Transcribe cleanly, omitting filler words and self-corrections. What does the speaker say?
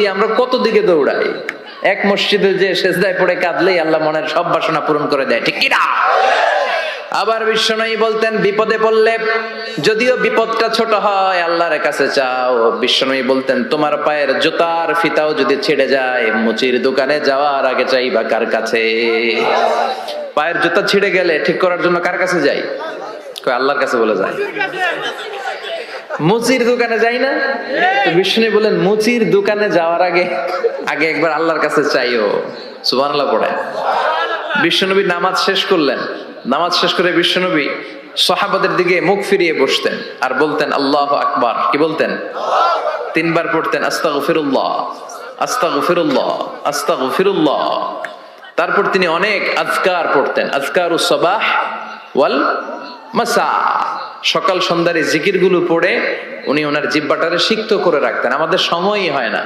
আমরা কত দিকে দৌড়াই, এক মসজিদে যে সেজদায় পড়ে কাঁদলেই আল্লাহ মনের সব বাসনা পূরণ করে দেয়, ঠিক কি না? আবার বিশ্বনবী বলতেন বিপদে পড়লে যদিও বিপদটা ছোট হয় আল্লাহর কাছে চাও। বিশ্বনবী বলতেন তোমার পায়ের জুতার ফিতাও যদি ছিঁড়ে যায় মুচির দোকানে যাওয়ার আগে চাইবা কার কাছে? পায়ের জুতা ছিঁড়ে গেলে ঠিক করার জন্য কার কাছে যাই? কই আল্লাহর কাছে বলে যায়। মুচির দোকানে যাই না? তো বিষ্ণু বলেন মুচির দোকানে যাওয়ার আগে একবার আল্লাহর কাছে চাইও। সুবহানাল্লাহ পড়ে বিশ্বনবী নামাজ শেষ করলেন। নামাজ শেষ করে বিশ্বনবী সাহাবাদের দিকে মুখ ফিরিয়ে বসতেন আর বলতেন আল্লাহু আকবার। কি বলতেন? তিনবার পড়তেন আস্তাগফিরুল্লাহ আস্তাগফিরুল্লাহ আস্তাগফিরুল্লাহ। তারপর তিনি অনেক আজকার পড়তেন, আজকারুস সাবাহ ওয়াল মাসা। সকাল সন্ধ্যার জিকির গুলো পড়ে উনি ওনার জিহ্বাটারে সিক্ত করে রাখতেন। আমাদের সময়ই হয় না।